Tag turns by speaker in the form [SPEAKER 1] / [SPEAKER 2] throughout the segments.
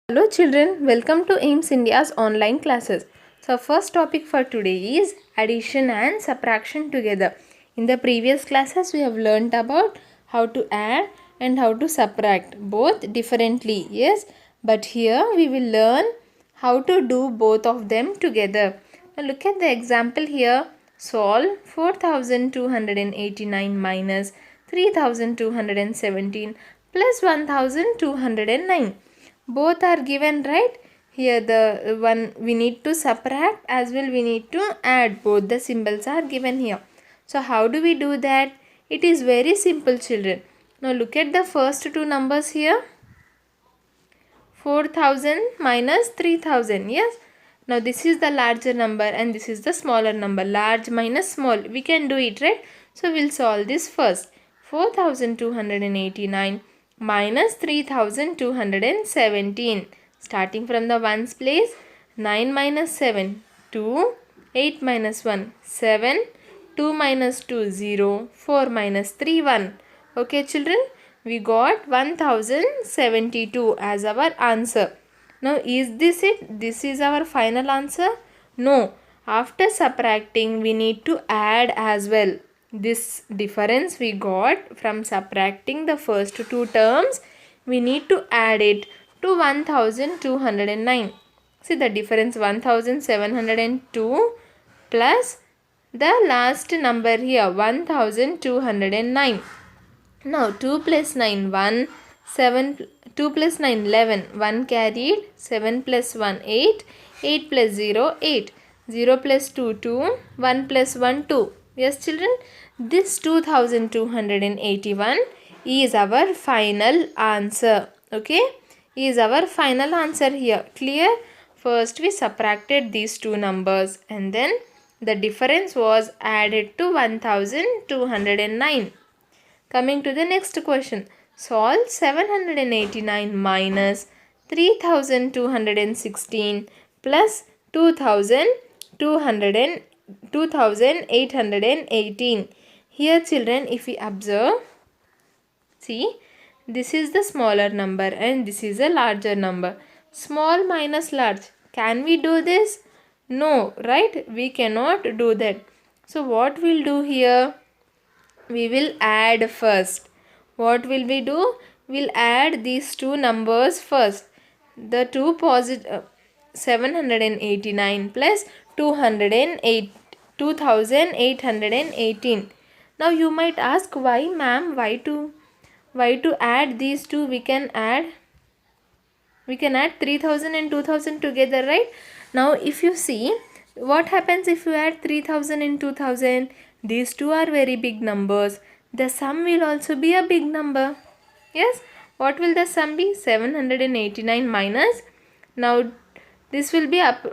[SPEAKER 1] Hello children, welcome to AIMS India's online classes. So first topic for today is addition and subtraction together. In the previous classes we have learnt about how to add and how to subtract both differently. Yes, but here we will learn how to do both of them together. Now look at the example here. Solve 4289 minus 3217 plus 1209. Both are given, right? Here the one we need to subtract as well we need to add. Both the symbols are given here. So how do we do that? It is very simple, children. Now look at the first two numbers here. 4000 minus 3000. Yes. Now this is the larger number and this is the smaller number. Large minus small. We can do it, right? So we'll solve this first. 4289 minus 3217. Starting from the ones place. 9 minus 7. 2. 8 minus 1. 7. 2 minus 2. 0. 4 minus 3. 1. Okay, children. We got 1072 as our answer. Now is this it? This is our final answer? No. After subtracting we need to add as well. This difference we got from subtracting the first two terms, we need to add it to 1209. See the difference, 1702 plus the last number here 1209. Now 2 plus 9 1, 7, 2 plus 9 11, 1 carried, 7 plus 1 8, 8 plus 0 8, 0 plus 2 2, 1 plus 1 2. Yes children, this 2281 is our final answer. Okay, is our final answer here. Clear? First we subtracted these two numbers and then the difference was added to 1209. Coming to the next question. Solve 789 minus 3216 plus 2818. Here children, if we observe, see, this is the smaller number and this is a larger number. Small minus large. Can we do this? No, right? We cannot do that. So what we'll do here? We will add first. What will we do? We'll add these two numbers first. The two positive 789 plus 208 2818. Now you might ask, why ma'am, why to add these two? We can add 3000 and 2000 together, right? Now if you see, what happens if you add 3000 and 2000? These two are very big numbers. The sum will also be a big number. Yes. What will the sum be? 789 minus. Now this will be up.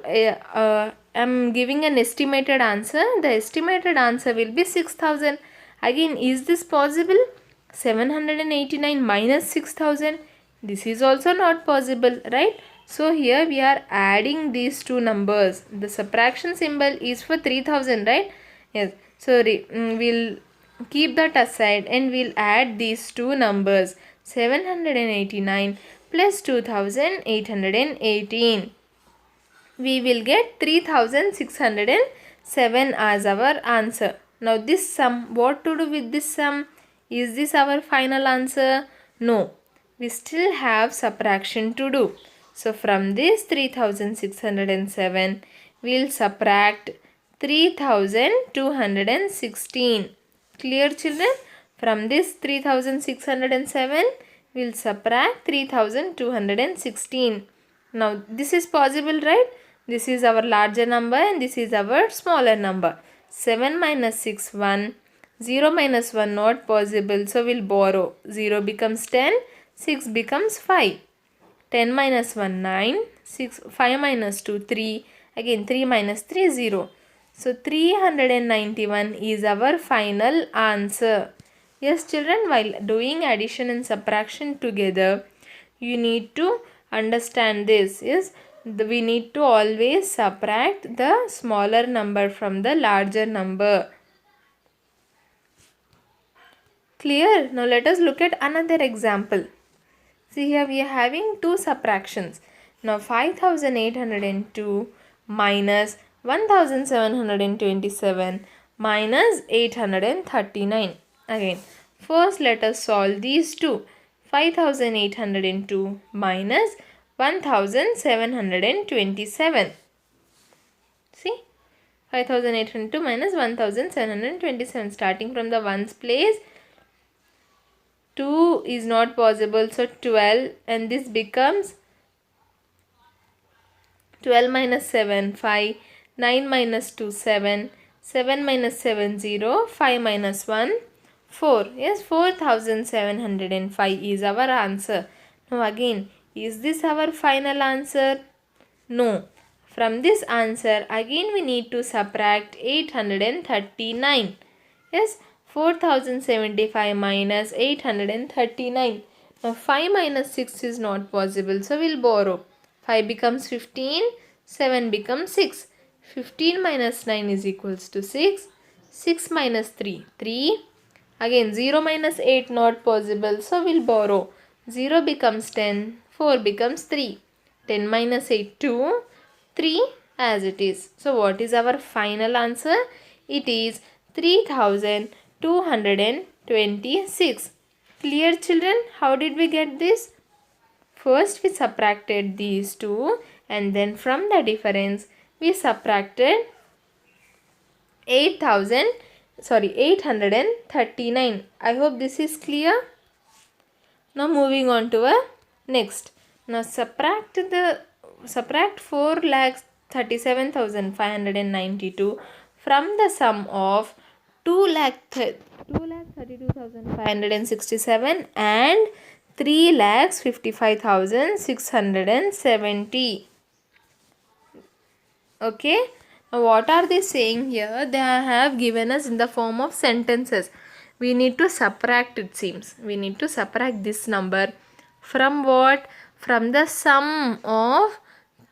[SPEAKER 1] I'm giving an estimated answer. The estimated answer will be 6000. Again, is this possible? 789 minus 6000. This is also not possible, right? So here we are adding these two numbers. The subtraction symbol is for 3000, right? Yes. So we'll keep that aside and we'll add these two numbers. 789 plus 2818. We will get 3607 as our answer. Now this sum, what to do with this sum? Is this our final answer? No. We still have subtraction to do. So from this 3607, we will subtract 3216. Clear children? From this 3607, we will subtract 3216. Now this is possible, right? This is our larger number and this is our smaller number. 7 minus 6, 1. 0 minus 1 not possible. So we'll borrow. 0 becomes 10. 6 becomes 5. 10 minus 1, 9. 5 minus 2, 3. Again 3 minus 3, 0. So 391 is our final answer. Yes children, while doing addition and subtraction together, you need to understand this. Yes, we need to always subtract the smaller number from the larger number. Clear? Now let us look at another example. See here we are having two subtractions. Now 5802 minus 1727 minus 839. Again, first let us solve these two. 5802 minus 1727. See, 5802 minus 1727. Starting from the ones place, 2 is not possible, so 12, and this becomes 12 minus 7, 5, 9 minus 2, 7, 7 minus 7, 0, 5 minus 1, 4. Yes, 4705 is our answer. Now again, is this our final answer? No. From this answer, again we need to subtract 839. Yes, 4075 minus 839. Now 5 minus 6 is not possible, so we'll borrow. 5 becomes 15, 7 becomes 6. 15 minus 9 is equals to 6. 6 minus 3, 3. Again 0 minus 8 not possible, so we'll borrow. 0 becomes 10, 4 becomes 3. 10 minus 8, 2. 3 as it is. So what is our final answer? It is 3226. Clear, children? How did we get this? First we subtracted these two, and then from the difference we subtracted 839. I hope this is clear. Now moving on to a next. Now subtract 4,37,592 from the sum of 2,32,567 and 3,55,670. Okay. Now what are they saying here? They have given us in the form of sentences. We need to subtract, it seems. We need to subtract this number from what? From the sum of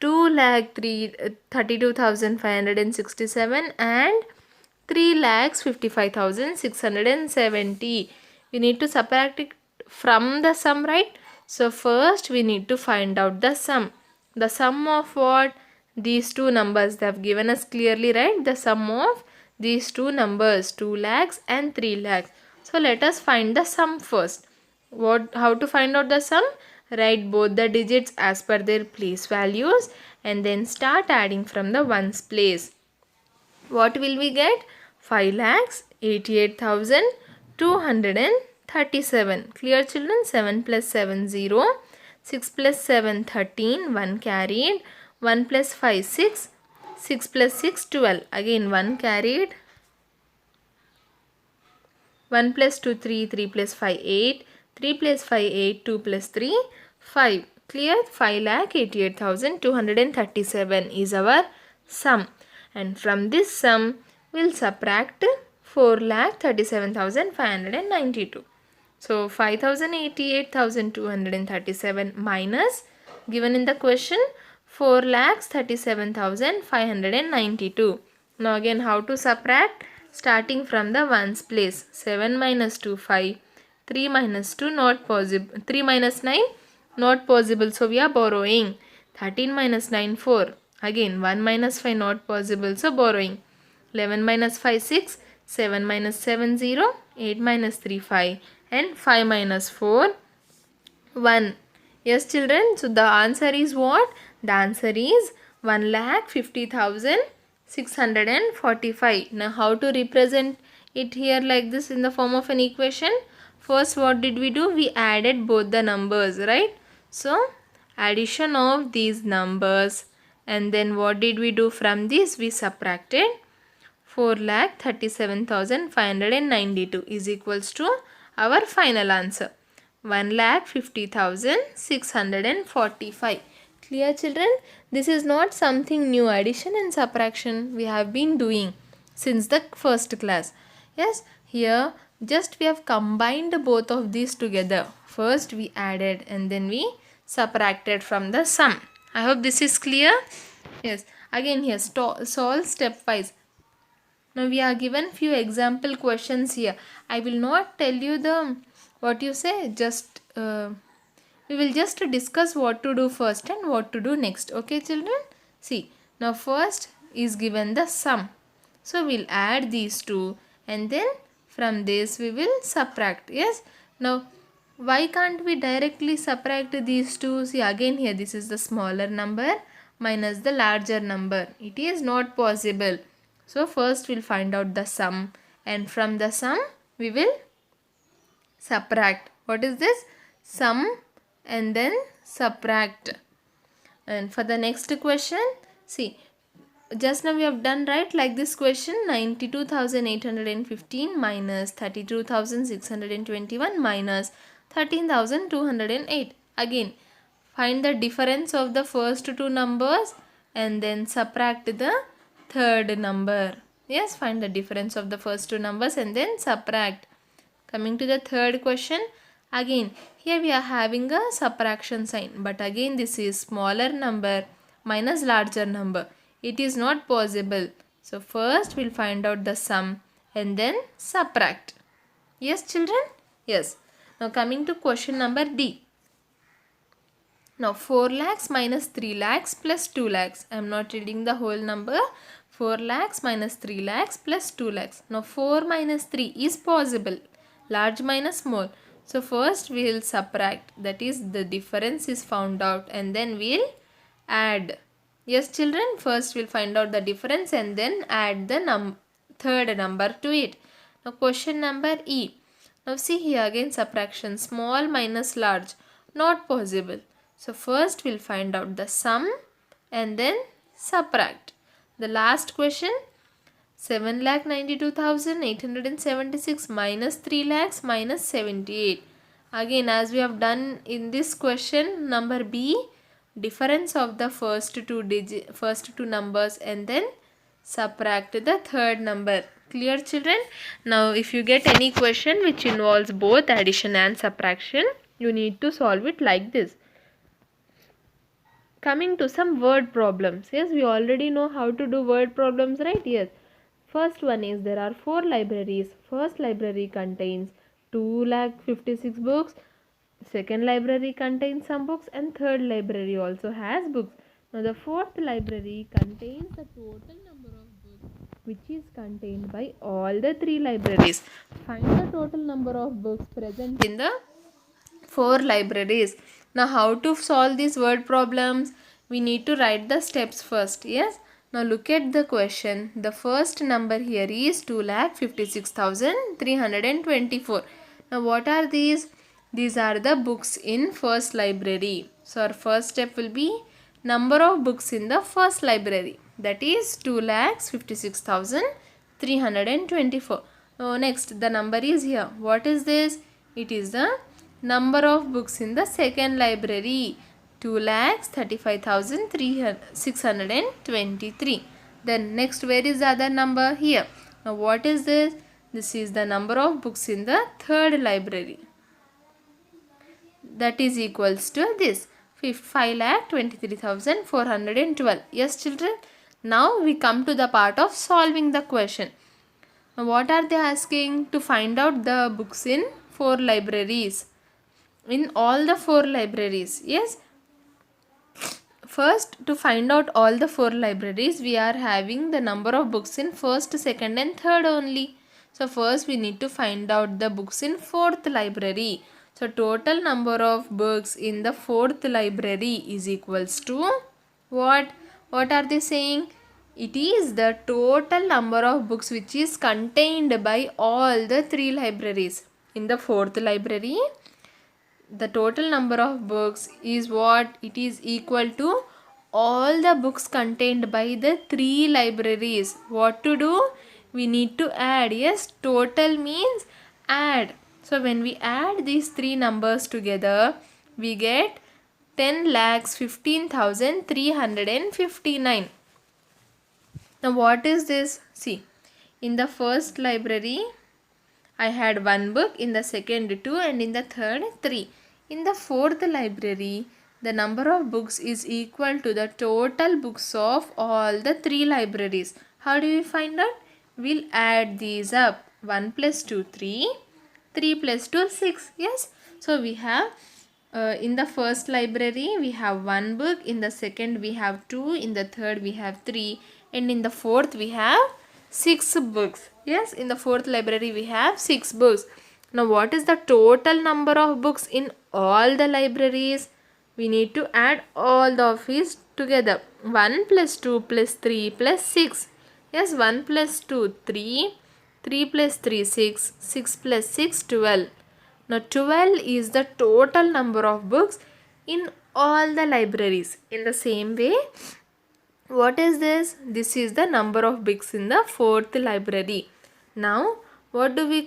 [SPEAKER 1] 2,32,567 and 3,55,670. We need to subtract it from the sum, right? So first we need to find out the sum. The sum of what? These two numbers they have given us clearly, right? The sum of these two numbers, 2 lakhs and 3 lakhs. So let us find the sum first. How to find out the sum? Write both the digits as per their place values and then start adding from the ones place. What will we get? 5,88,237. Clear, children? 7 plus 7, 0. 6 plus 7, 13. 1 carried. 1 plus 5, 6. 6 plus 6, 12. Again 1 carried. 1 plus 2, 3. 3 plus 5, 8. 3 plus 5, 8. 2 plus 3, 5. Clear? 5,88,237 is our sum. And from this sum, we'll subtract 4,37,592. So 5,88,237 minus, given in the question, 4,37,592. Now again, how to subtract? Starting from the ones place. 7 minus 2, 5. 3 minus 2, not possible. 3 minus 9, not possible. So we are borrowing. 13 minus 9, 4. Again 1 minus 5, not possible. So borrowing. 11 minus 5, 6. 7 minus 7, 0. 8 minus 3, 5. And 5 minus 4, 1. Yes, children. So the answer is what? The answer is 1,50,645. Now how to represent it here like this in the form of an equation? First what did we do? We added both the numbers, right? So addition of these numbers, and then what did we do from this? We subtracted 4,37,592 is equals to our final answer, 1,50,645. Clear, children? This is not something new. Addition and subtraction we have been doing since the first class. Yes, here just we have combined both of these together. First we added and then we subtracted from the sum. I hope this is clear. Yes, again here solve stepwise. Now we are given few example questions here. I will not tell you the what you say, just we'll we will just discuss what to do first and what to do next. Okay children? See, now first is given the sum. So we'll add these two and then from this we will subtract. Yes. Now why can't we directly subtract these two? See again here, this is the smaller number minus the larger number. It is not possible. So first we'll find out the sum and from the sum we will subtract. What is this? Sum and then subtract. And for the next question, see, just now we have done right like this question, 92,815 minus 32,621 minus 13,208. Again, find the difference of the first two numbers and then subtract the third number. Yes, find the difference of the first two numbers and then subtract. Coming to the third question, again here we are having a subtraction sign, but again this is smaller number minus larger number. It is not possible. So first we'll find out the sum and then subtract. Yes children? Yes. Now coming to question number D. Now 4 lakhs minus 3 lakhs plus 2 lakhs. I am not reading the whole number. 4 lakhs minus 3 lakhs plus 2 lakhs. Now 4 minus 3 is possible. Large minus small. So first we will subtract. That is the difference is found out and then we will add. Yes children, first we'll find out the difference and then add the third number to it. Now question number E. Now see here again subtraction, small minus large, not possible. So first we'll find out the sum and then subtract. The last question, 7,92,876 minus 3 lakhs minus 78. Again as we have done in this question number B, difference of the first two numbers and then subtract the third number. Clear children? Now if you get any question which involves both addition and subtraction, you need to solve it like this. Coming to some word problems. Yes, we already know how to do word problems, right? Yes. First one is there are 4 libraries. First library contains 256 books. Second library contains some books and third library also has books. Now the fourth library contains the total number of books which is contained by all the 3 libraries. Find the total number of books present in the 4 libraries. Now how to solve these word problems? We need to write the steps first. Yes. Now look at the question. The first number here is 2,56,324. Now what are these? These are the books in first library. So our first step will be number of books in the first library. That is 2,56,324. Now next the number is here. What is this? It is the number of books in the second library. 2,35,623. Then next where is the other number? Here. Now what is this? This is the number of books in the third library. That is equals to this 5,23,412. Yes children. Now we come to the part of solving the question. Now what are they asking? To find out the books in 4 libraries. In all the 4 libraries. Yes. First, to find out all the 4 libraries, we are having the number of books in first, second and third only. So first we need to find out the books in fourth library. So total number of books in the fourth library is equals to what? What are they saying? It is the total number of books which is contained by all the 3 libraries. In the fourth library, the total number of books is what? It is equal to all the books contained by the 3 libraries. What to do? We need to add. Yes, total means add. So when we add these 3 numbers together, we get 10,15,359. Now what is this? See, in the first library, I had 1 book, in the second 2 and in the third 3. In the fourth library, the number of books is equal to the total books of all the 3 libraries. How do we find out? We'll add these up. 1 plus 2, 3. 3 plus 2, 6. Yes. So we have In the first library we have one book, in the second we have two, in the third we have three, and in the fourth we have six books. Yes, in the fourth library we have six books. Now what is the total number of books in all the libraries? We need to add all the of these together. 1 plus 2 plus 3 plus 6. Yes, 1 plus 2 3, 3 plus 3 6, 6 plus 6 12. Now 12 is the total number of books in all the libraries. In the same way, what is this? This is the number of books in the fourth library. Now what do we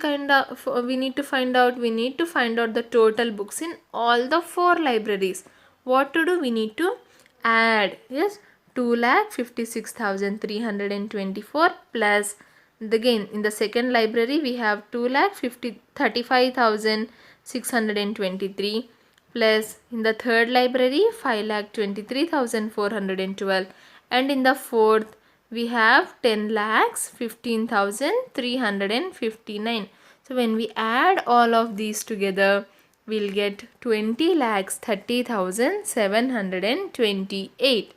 [SPEAKER 1] need to find out? We need to find out the total books in all the four libraries. What to do? We need to add. Yes, 2,56,324 plus, again in the second library we have 2,35,623 plus, in the third library 5,23,412, and in the fourth we have 10,15,359. So when we add all of these together, we'll get 20,30,728.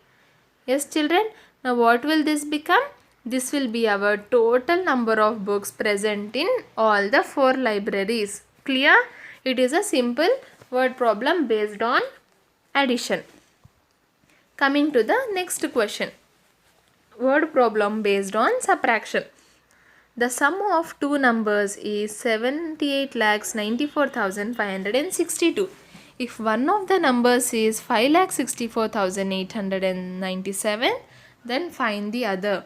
[SPEAKER 1] Yes children, now what will this become? This will be our total number of books present in all the four libraries. Clear? It is a simple word problem based on addition. Coming to the next question. Word problem based on subtraction. The sum of two numbers is 78,94,562. If one of the numbers is 5,64,897, then find the other.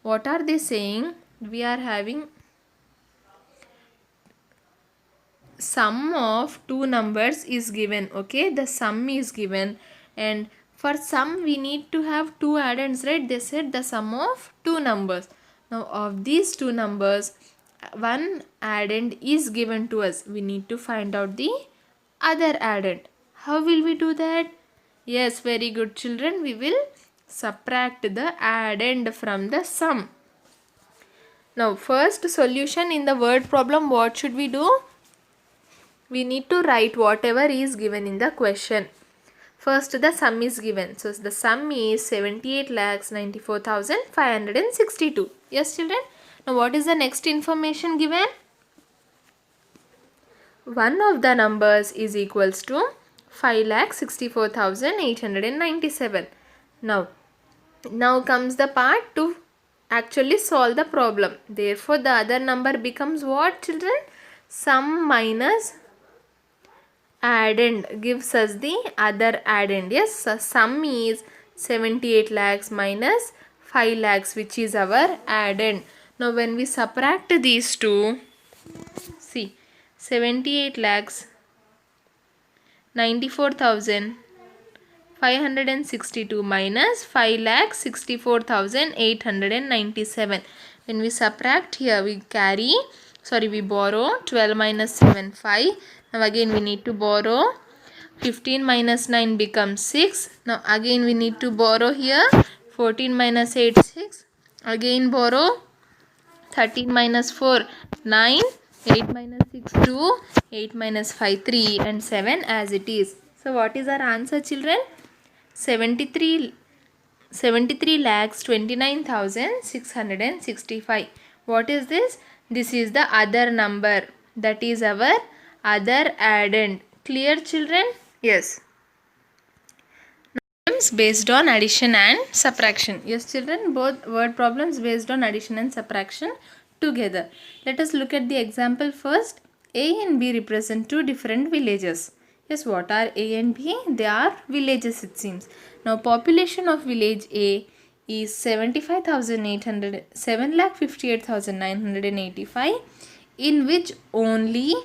[SPEAKER 1] What are they saying? We are having sum of two numbers is given. Okay, the sum is given, and for sum we need to have two addends, right? They said the sum of two numbers. Now of these two numbers, one addend is given to us. We need to find out the other addend. How will we do that? Yes, very good children. We will subtract the addend from the sum. Now first solution in the word problem, what should we do? We need to write whatever is given in the question. First the sum is given. So the sum is 78,94,562. Yes children. Now what is the next information given? One of the numbers is equals to 5,64,897. Now comes the part to actually solve the problem. Therefore the other number becomes what children? Sum minus addend gives us the other addend. Yes, so sum is 78 lakhs minus 5 lakhs, which is our addend. Now when we subtract these two, see, 78 lakhs 94,562 minus 5 lakhs 64,897. When we subtract here, we borrow 12 minus 7 5. Now again we need to borrow 15 minus 9 becomes 6. Now again we need to borrow here 14 minus 8 6. Again borrow 13 minus 4 9. 8 minus 6 2. 8 minus 5 3 and 7 as it is. So what is our answer children? 73 lakhs 29,665. What is this? This is the other number. That is our other addend. Clear children? Yes. Problems based on addition and subtraction. Yes children, both word problems based on addition and subtraction together. Let us look at the example first. A and B represent two different villages. Yes, what are A and B? They are villages it seems. Now population of village A is 7,58,985, in which only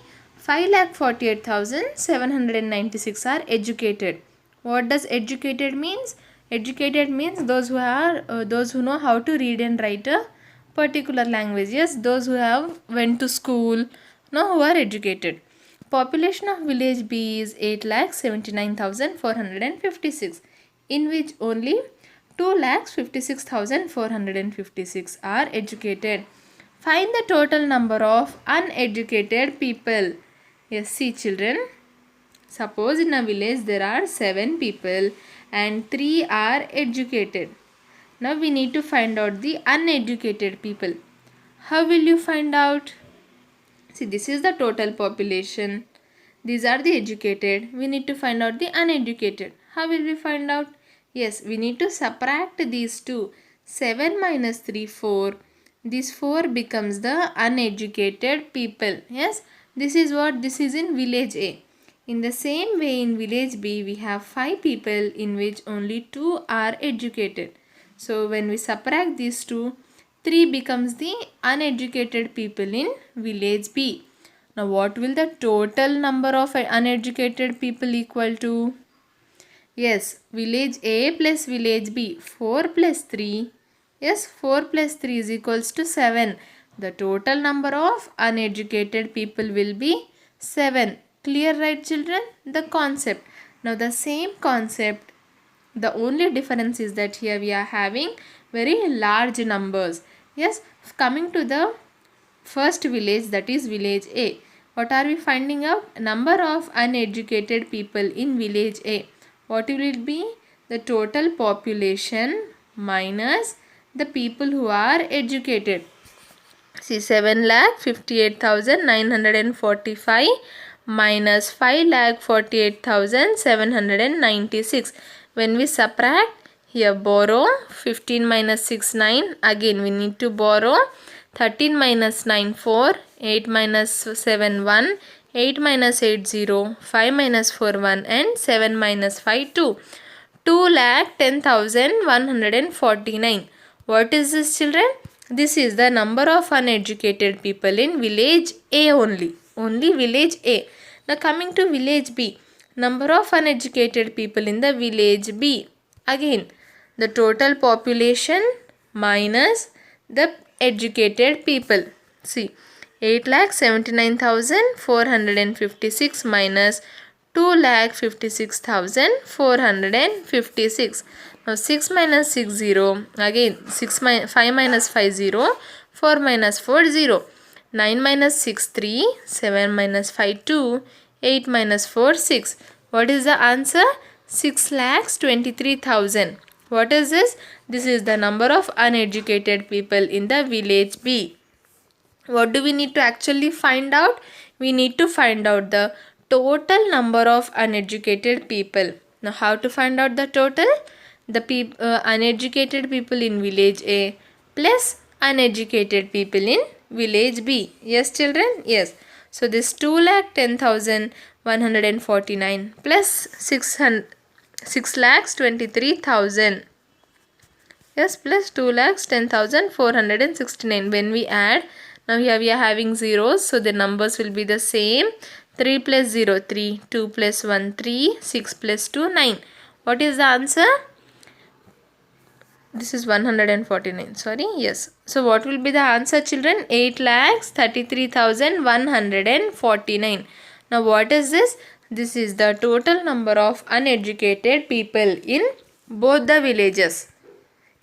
[SPEAKER 1] 5,48,796 are educated. What does educated means? Educated means those who know how to read and write a particular language. Yes, those who have went to school, who are educated. Population of village B is 8,79,456, in which only 2,56,456 are educated. Find the total number of uneducated people. Yes, see children. Suppose in a village there are 7 people and 3 are educated. Now we need to find out the uneducated people. How will you find out? See, this is the total population. These are the educated. We need to find out the uneducated. How will we find out? Yes, we need to subtract these two. 7 minus 3, 4. This 4 becomes the uneducated people. Yes, this is what? This is in village A. In the same way in village B, we have 5 people in which only 2 are educated. So when we subtract these two, 3 becomes the uneducated people in village B. Now what will the total number of uneducated people equal to? Yes, village A plus village B. 4 plus 3. Yes, 4 plus 3 is equals to 7. The total number of uneducated people will be 7. Clear, right, children? The concept. Now the same concept, the only difference is that here we are having very large numbers. Yes, coming to the first village, that is village A. What are we finding out? Number of uneducated people in village A. What will it be? The total population minus the people who are educated. See, 7,58,945 minus 5,48,796. When we subtract, here borrow 15 minus 6, 9. Again we need to borrow 13 minus 9, 4. 8 minus 7, 1. 8 minus 8, 0. 5 minus 4, 1. And 7 minus 5, 2. 2,10,149. What is this, children? This is the number of uneducated people in village A only. Only village A. Now coming to village B. Number of uneducated people in the village B. Again, the total population minus the educated people. See, 8,79,456 minus 2,56,456. Now 6 minus 6, 0. Again 5 minus 5, 0. 4 minus 4, 0. 9 minus 6, 3. 7 minus 5, 2. 8 minus 4, 6. What is the answer? 6,23,000. What is this? This is the number of uneducated people in the village B. What do we need to actually find out? We need to find out the total number of uneducated people. Now how to find out the total? The uneducated people in village A plus uneducated people in village B. Yes, children? Yes. So this 2,10,149 plus 6,23,000. Yes, plus 2,10,469. When we add, now here we are having zeros, so the numbers will be the same. 3 plus 0, 3. 2 plus 1, 3. 6 plus 2, 9. What is the answer? This is 149. Sorry. Yes. So what will be the answer, children? 8,33,149. Now what is this? This is the total number of uneducated people in both the villages.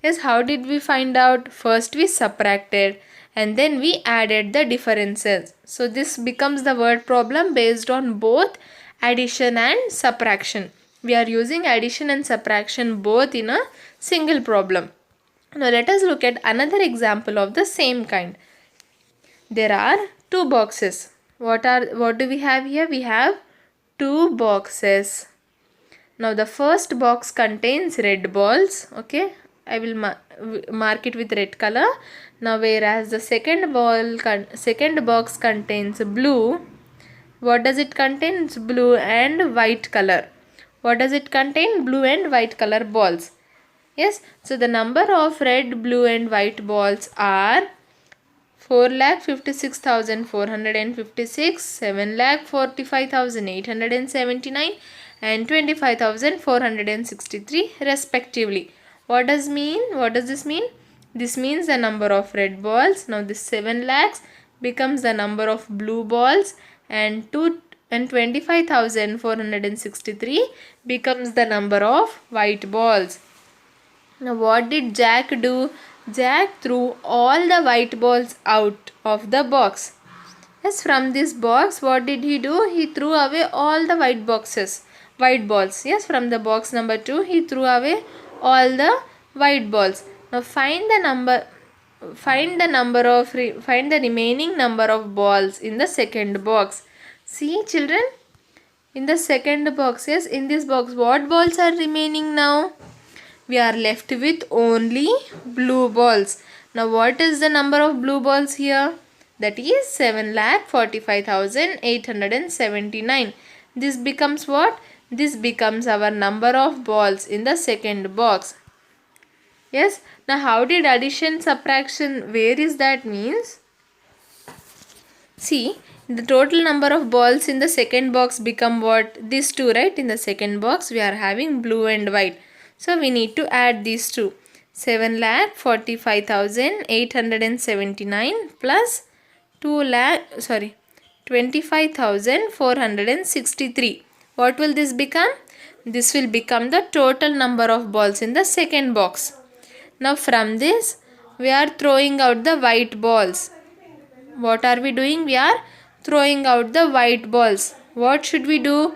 [SPEAKER 1] Yes, how did we find out? First we subtracted and then we added the differences. So this becomes the word problem based on both addition and subtraction. We are using addition and subtraction both in a single problem. Now let us look at another example of the same kind. There are two boxes. What do we have here? We have two boxes. Now the first box contains red balls. Okay, I will mark it with red color. Now whereas the second box contains blue. What does it contain? It's blue and white color. What does it contain? Blue and white color balls. Yes, so the number of red, blue and white balls are 4,56,456, 7,45,879 and 25,463 respectively. What does this mean? This means the number of red balls. Now this 7 lakhs becomes the number of blue balls and 25,463 becomes the number of white balls. Now what did Jack do? Jack threw all the white balls out of the box. Yes, from this box, what did he do? He threw away all the white boxes, white balls. Yes, from the box number 2, he threw away all the white balls. Now find the number, find the remaining number of balls in the second box. See, children, in the second box, yes, in this box, what balls are remaining now? We are left with only blue balls. Now what is the number of blue balls here? That is 7,45,879. This becomes what? This becomes our number of balls in the second box. Yes. Now how did addition, subtraction, where is that means? See, the total number of balls in the second box become what? These two, right? In the second box we are having blue and white. So we need to add these two. 7,45,879 plus 25,463. What will this become? This will become the total number of balls in the second box. Now from this we are throwing out the white balls. What are we doing? We are throwing out the white balls. What should we do?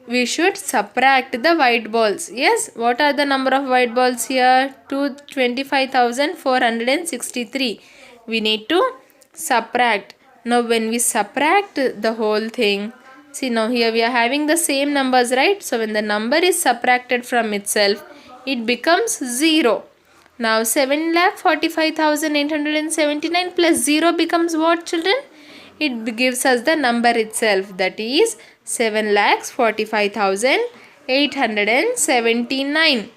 [SPEAKER 1] We should subtract the white balls. Yes, what are the number of white balls here? 25,463. We need to subtract. Now when we subtract the whole thing, see, now here we are having the same numbers, right? So when the number is subtracted from itself, it becomes 0. Now 7,45,879 plus 0 becomes what, children? It gives us the number itself, that is 7,45,879.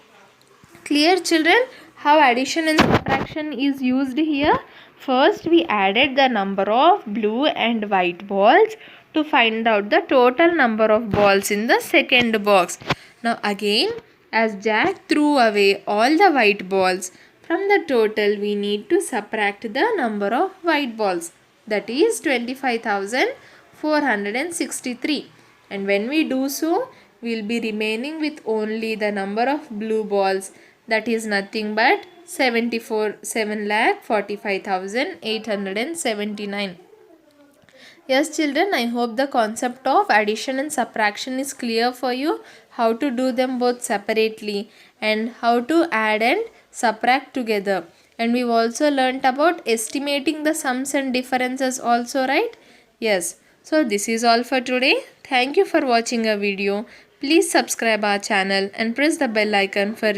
[SPEAKER 1] Clear, children, how addition and subtraction is used here? First we added the number of blue and white balls to find out the total number of balls in the second box. Now again, as Jack threw away all the white balls, from the total we need to subtract the number of white balls, that is 25,463. And when we do so, we will be remaining with only the number of blue balls, that is nothing but 7,45,879. Yes, children, I hope the concept of addition and subtraction is clear for you. How to do them both separately and how to add and subtract together. And we've also learnt about estimating the sums and differences also, right? Yes. So this is all for today. Thank you for watching our video. Please subscribe our channel and press the bell icon for